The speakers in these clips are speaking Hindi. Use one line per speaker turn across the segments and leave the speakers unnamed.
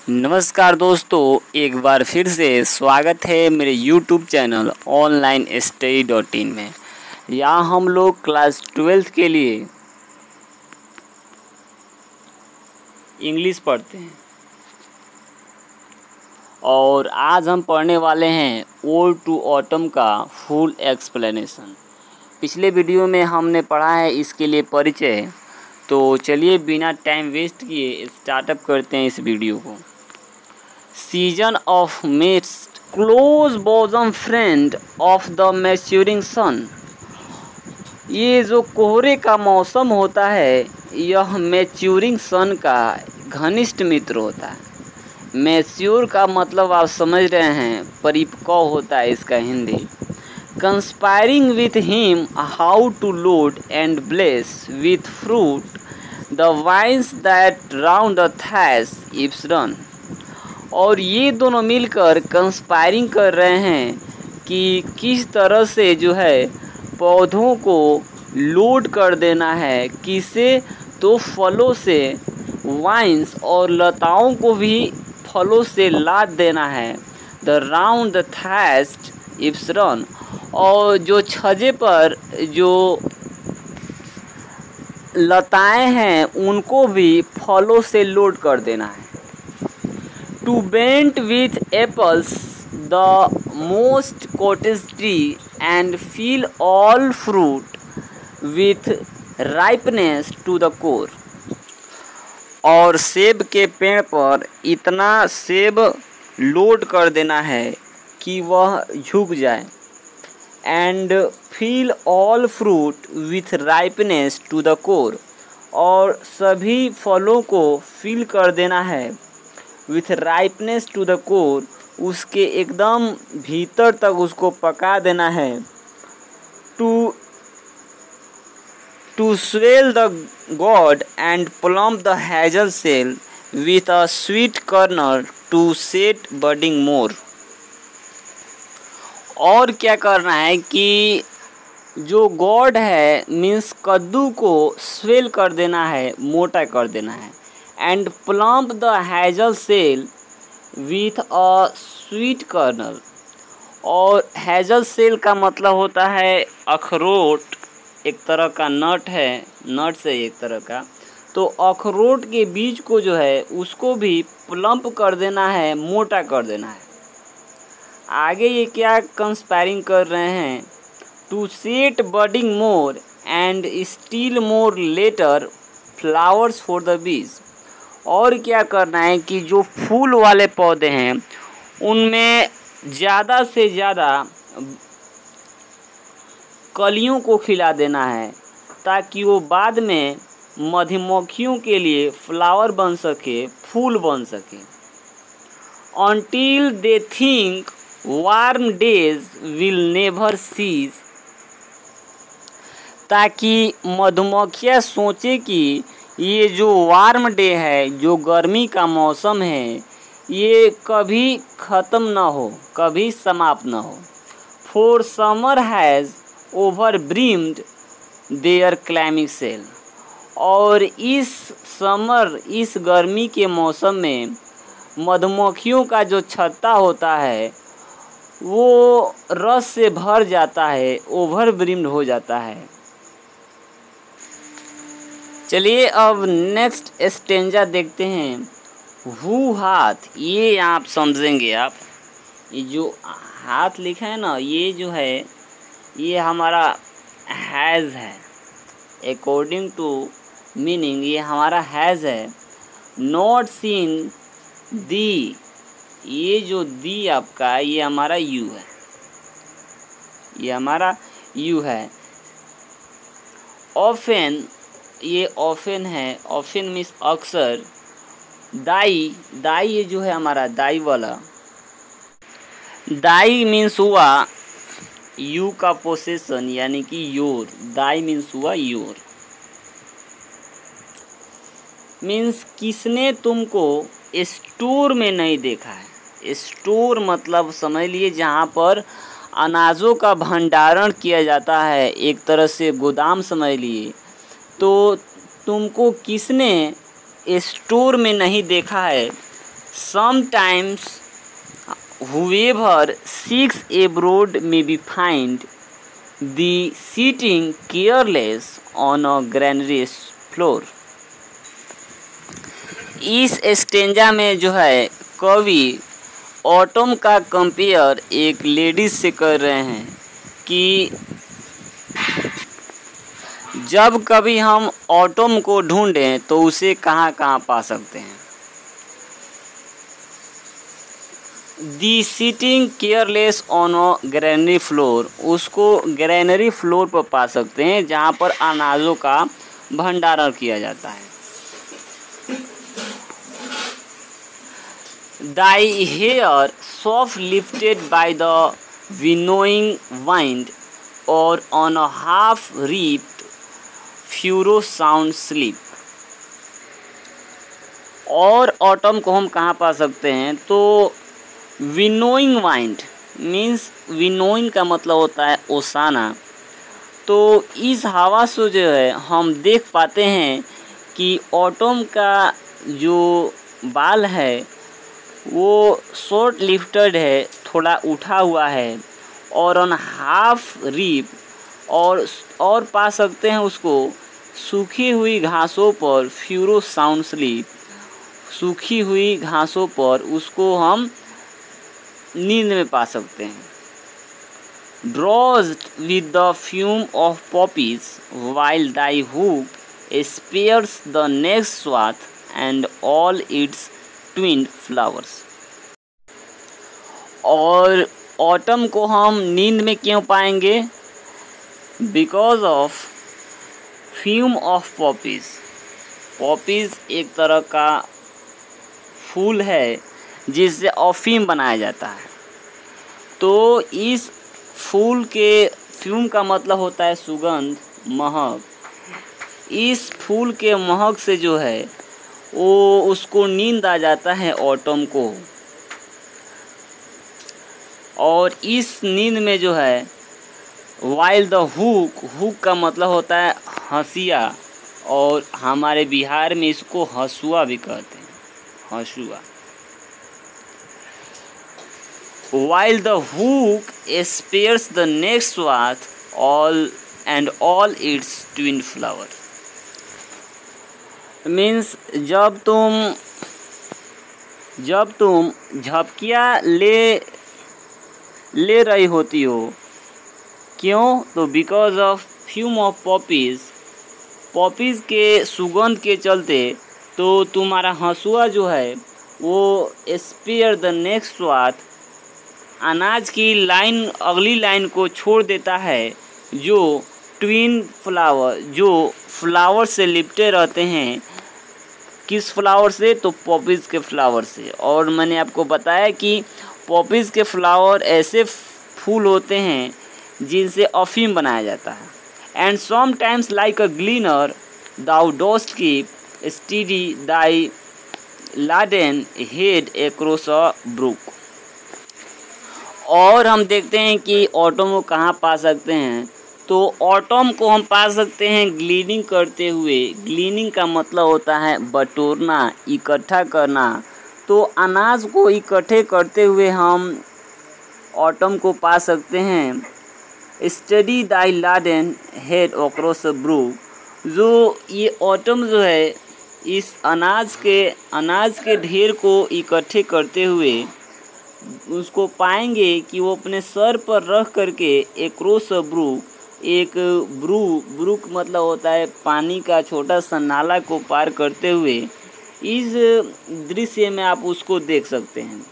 नमस्कार दोस्तों, एक बार फिर से स्वागत है मेरे YouTube चैनल onlinestudy.in में। यहाँ हम लोग क्लास 12th के लिए इंग्लिश पढ़ते हैं और आज हम पढ़ने वाले हैं ओल्ड टू ऑटम का फुल एक्सप्लेनेशन। पिछले वीडियो में हमने पढ़ा है इसके लिए परिचय, तो चलिए बिना टाइम वेस्ट किए स्टार्टअप करते हैं इस वीडियो को। Season of mist close bosom friend of the maturing sun. ये जो कोहरे का मौसम होता है, यह मैच्योरिंग सन का घनिष्ठ मित्र होता है। मैच्योर का मतलब आप समझ रहे हैं, परिपक्व होता है इसका Hindi. Conspiring with him how to load and bless with fruit the vines that round the thatch eaves run. और ये दोनों मिलकर कंस्पायरिंग कर रहे हैं कि किस तरह से जो है पौधों को लोड कर देना है, किसे तो फलों से, वाइन्स और लताओं को भी फलों से लाद देना है। द राउंड द थैस्ट इप्स रन, और जो छज्जे पर जो लताएं हैं उनको भी फलों से लोड कर देना है। To bend with apples the most cottage tree and fill all fruit with ripeness to the core। और सेब के पेड़ पर इतना सेब लोड कर देना है कि वह झुक जाए। And fill all fruit with ripeness to the core, और सभी फलों को फिल कर देना है with ripeness to the core, उसके एकदम भीतर तक उसको पका देना है। To swell the gourd and plump the hazel cell with a sweet kernel to set budding more. और क्या करना है कि जो गॉड है मीन्स कद्दू को स्वेल कर देना है, मोटा कर देना है। And plump the hazel cell with a sweet kernel, और हैजल सेल का मतलब होता है अखरोट, एक तरह का नट है, नट से एक तरह का। तो अखरोट के बीज को जो है उसको भी प्लम्प कर देना है, मोटा कर देना है। आगे ये क्या कंस्पायरिंग कर रहे हैं, to set budding more and still more later flowers for the bees. और क्या करना है कि जो फूल वाले पौधे हैं उनमें ज़्यादा से ज़्यादा कलियों को खिला देना है, ताकि वो बाद में मधुमक्खियों के लिए फ्लावर बन सके, फूल बन सके। Until they think warm days will never cease, ताकि मधुमक्खियाँ सोचे कि ये जो वार्म डे है, जो गर्मी का मौसम है, ये कभी ख़त्म ना हो, कभी समाप्त ना हो। For summer has overbrimmed their climbing cell, और इस समर, इस गर्मी के मौसम में मधुमक्खियों का जो छत्ता होता है वो रस से भर जाता है, ओवरब्रिम्ड हो जाता है। चलिए अब नेक्स्ट स्टेंजा देखते हैं। हु हाथ, ये आप समझेंगे आप, ये जो हाथ लिखा है ना, ये जो है ये हमारा हैज़ है। अकॉर्डिंग टू मीनिंग ये हमारा हैज़ है। नॉट सीन दी, ये जो दी आपका ये हमारा यू है, ये हमारा यू है। ऑफेन, ये ऑफेन है, ऑफेन मीन्स अक्सर। दाई, दाई ये जो है हमारा दाई वाला, दाई मीन्स हुआ यू का पोसेशन, यानी कि योर। दाई मीन्स हुआ योर, मीन्स किसने तुमको स्टोर में नहीं देखा है। स्टोर मतलब समझ लिए जहाँ पर अनाजों का भंडारण किया जाता है, एक तरह से गोदाम समझ लिए। तो तुमको किसने स्टोर में नहीं देखा है, Sometimes whoever seeks abroad may be find the sitting careless on a granary floor। इस स्टेंजा में जो है कवि ऑटम का कंपेयर एक लेडीज से कर रहे हैं कि जब कभी हम ऑटम को ढूंढें तो उसे कहाँ कहाँ पा सकते हैं। Thee sitting careless on a granary floor, उसको ग्रैनरी फ्लोर पर पा सकते हैं जहाँ पर अनाजों का भंडारण किया जाता है। Thy hair soft lifted by the winnowing wind or on a half reaped furrow sound sleep. और ऑटम को हम कहाँ पा सकते हैं, तो विनोइंग वाइंड मीन्स विनोइंग का मतलब होता है ओसाना। तो इस हवा से जो है हम देख पाते हैं कि ऑटम का जो बाल है वो शॉर्ट लिफ्टेड है, थोड़ा उठा हुआ है और ऑन हाफ रीप और पा सकते हैं उसको सूखी हुई घासों पर फ्यूरो साउंड स्लीप, सूखी हुई घासों पर उसको हम नींद में पा सकते हैं। Drowsed with the fume of poppies while thy hook spares the next swath and all its twin flowers. और ऑटम को हम नींद में क्यों पाएंगे, because of fume of poppies. Poppies एक तरह का फूल है जिससे अफीम बनाया जाता है। तो इस फूल के फ्यूम का मतलब होता है सुगंध, महक। इस फूल के महक से जो है वो उसको नींद आ जाता है ऑटम को। और इस नींद में जो है वाइल द हुक का मतलब होता है हंसिया, और हमारे बिहार में इसको हंसुआ भी कहते हैं, हंसुआ। While the hook spares the next swath all its twin flower, means जब तुम झपकियाँ ले रही होती हो, क्यों, तो because of fume of poppies के सुगंध के चलते तो तुम्हारा हंसुआ जो है वो स्पेयर द नेक्स्ट स्वाथ, अनाज की लाइन अगली लाइन को छोड़ देता है जो ट्विन फ्लावर, जो फ्लावर से लिपटे रहते हैं। किस फ्लावर से, तो पॉपीज़ के फ्लावर से। और मैंने आपको बताया कि पॉपीज़ के फ्लावर ऐसे फूल होते हैं जिनसे अफीम बनाया जाता है। And sometimes like a gleaner thou dost keep steady thy laden head across a brook. और हम देखते हैं कि ऑटम को कहाँ पा सकते हैं, तो ऑटम को हम पा सकते हैं ग्लीनिंग करते हुए। ग्लीनिंग का मतलब होता है बटोरना, इकट्ठा करना। तो अनाज को इकट्ठे करते हुए हम ऑटम को पा सकते हैं। स्टडी दाई लाडेन हेड अक्रॉस ब्रुक, जो ये ऑटम जो है इस अनाज के ढेर को इकट्ठे करते हुए उसको पाएंगे कि वो अपने सर पर रख करके एक्रॉस ब्रुक, एक ब्रुक मतलब होता है पानी का छोटा सा नाला को पार करते हुए इस दृश्य में आप उसको देख सकते हैं।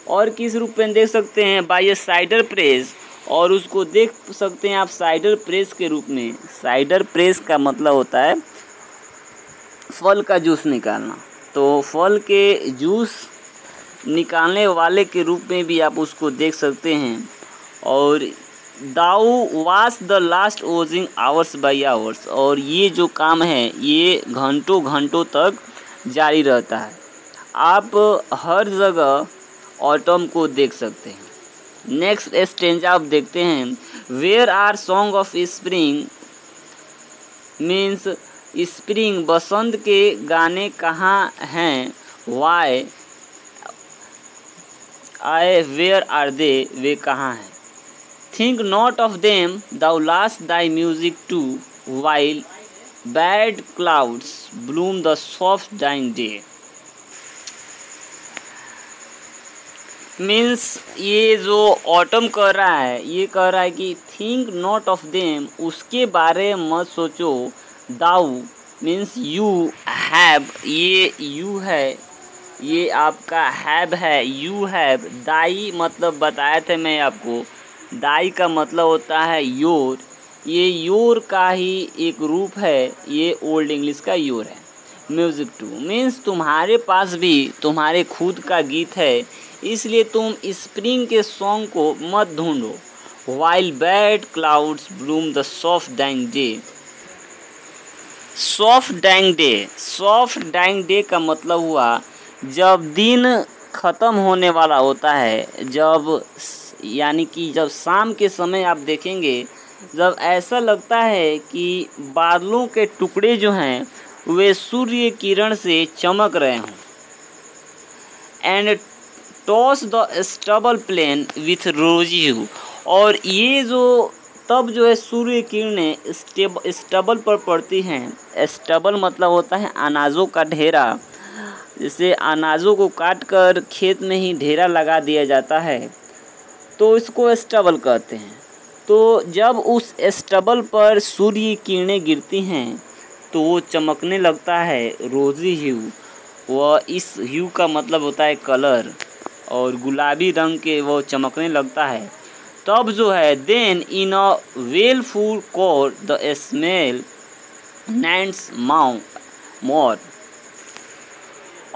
और किस रूप में देख सकते हैं, बाय ए साइडर प्रेस, और उसको देख सकते हैं आप साइडर प्रेस के रूप में। साइडर प्रेस का मतलब होता है फल का जूस निकालना। तो फल के जूस निकालने वाले के रूप में भी आप उसको देख सकते हैं। और thou wash the last washing hours by hours, और ये जो काम है ये घंटों तक जारी रहता है। आप हर जगह ऑटम को देख सकते हैं। नेक्स्ट स्टेंजा आप देखते हैं, where are song of spring, means spring, बसंत के गाने कहाँ हैं। वाई आए वेयर आर दे, वे कहाँ हैं। Think not of them thou last thy music too, while bad clouds bloom the soft dying day. Means ये जो ऑटम कह रहा है, ये कह रहा है कि थिंक नॉट ऑफ देम, उसके बारे में मत सोचो। दाउ मीन्स यू, हैव ये यू है, ये आपका हैव है, यू हैव। दाई मतलब बताया था मैं आपको, दाई का मतलब होता है योर, ये योर का ही एक रूप है, ये ओल्ड इंग्लिश का योर है। म्यूजिक टू मीन्स तुम्हारे पास भी तुम्हारे खुद का गीत है, इसलिए तुम स्प्रिंग के सॉन्ग को मत ढूंढो। While bad clouds bloom the soft dying day. Soft dying day, soft dying day का मतलब हुआ जब दिन ख़त्म होने वाला होता है, जब यानी कि जब शाम के समय आप देखेंगे, जब ऐसा लगता है कि बादलों के टुकड़े जो हैं वे सूर्य किरण से चमक रहे हों। And toss the stubble plain with rosy hue, और ये जो तब जो है सूर्य किरणें स्टबल पर पड़ती हैं। स्टबल मतलब होता है अनाजों का ढेरा, जैसे अनाजों को काट कर खेत में ही ढेरा लगा दिया जाता है, तो इसको स्टबल कहते हैं। तो जब उस स्टबल पर सूर्य किरणें गिरती हैं तो वो चमकने लगता है रोजी ह्यू। वह इस ह्यू का मतलब होता है कलर, और गुलाबी रंग के वो चमकने लगता है। तब जो है then in a wailful choir the small gnats mourn,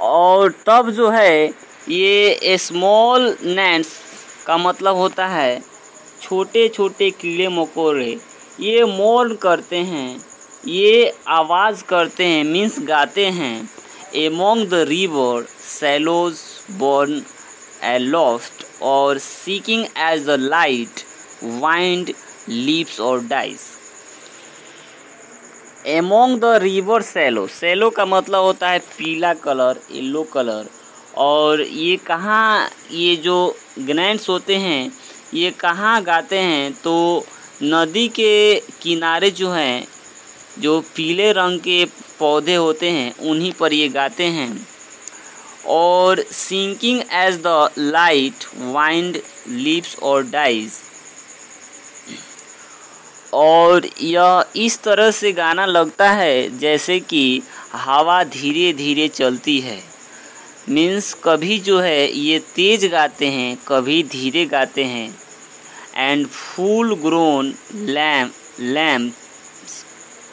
और तब जो है ये स्मॉल नैंड्स का मतलब होता है छोटे छोटे कीड़े मकोड़े, ये मौन करते हैं, ये आवाज़ करते हैं, मीन्स गाते हैं। Among the river cellos born aloft or seeking as the light wind leaps or dies। Among the river shallow, shallow का मतलब होता है पीला कलर, येलो कलर। और ये कहाँ, ये जो ग्नैंड्स होते हैं ये कहाँ गाते हैं, तो नदी के किनारे जो हैं, जो पीले रंग के पौधे होते हैं उन्हीं पर ये गाते हैं। Or sinking as the light wind leaps or dies, और यह इस तरह से गाना लगता है जैसे कि हवा धीरे धीरे चलती है। मीन्स कभी जो है ये तेज गाते हैं, कभी धीरे गाते हैं। And full grown lamps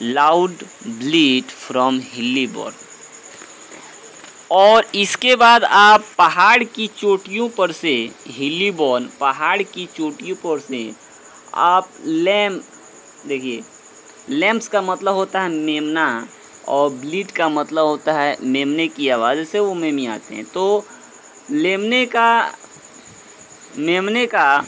loud bleed from हिली बॉर्न। और इसके बाद आप पहाड़ की चोटियों पर से, हिली बॉर्न पहाड़ की चोटियों पर से आप लैम्प देखिए, लैम्प्स का मतलब होता है मेमना, और ब्लीड का मतलब होता है मेमने की आवाज़ से वो मेमी आते हैं। तो मेमने का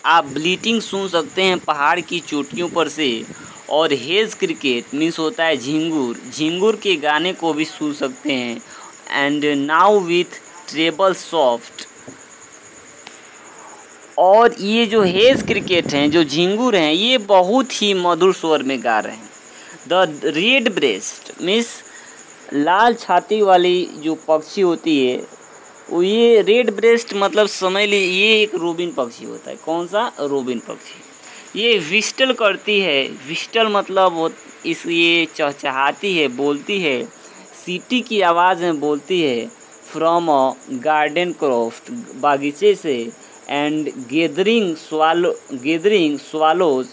आप ब्लीटिंग सुन सकते हैं पहाड़ की चोटियों पर से। और हेज क्रिकेट मीन्स होता है झिंगुर के गाने को भी सुन सकते हैं। And now with treble soft, और ये जो हेज क्रिकेट हैं, जो झिंगुर हैं, ये बहुत ही मधुर स्वर में गा रहे हैं। द रेड ब्रेस्ट मीन्स लाल छाती वाली जो पक्षी होती है, वो ये रेड ब्रेस्ट मतलब समझ लीजिए ये एक रोबिन पक्षी होता है। कौन सा? रोबिन पक्षी। ये विस्टल करती है, विस्टल मतलब वो ये चहचहाती है, बोलती है, सीटी की आवाज़ में बोलती है। फ्रॉम अ गार्डन क्रॉफ्ट बागीचे से। And gathering swallows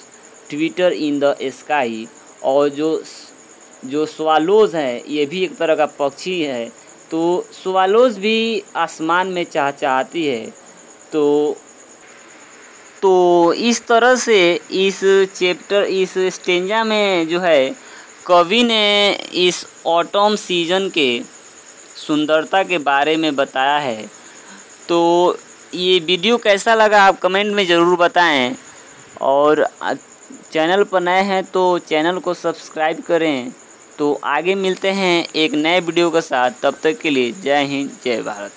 twitter in the sky, और जो स्वालोज है ये भी एक तरह का पक्षी है, तो स्वालोज भी आसमान में चहचहाती है। तो इस तरह से इस स्टेंजा में जो है कवि ने इस ऑटम सीजन के सुंदरता के बारे में बताया है। तो ये वीडियो कैसा लगा आप कमेंट में ज़रूर बताएं, और चैनल पर नए हैं तो चैनल को सब्सक्राइब करें। तो आगे मिलते हैं एक नए वीडियो के साथ, तब तक के लिए जय हिंद जय भारत।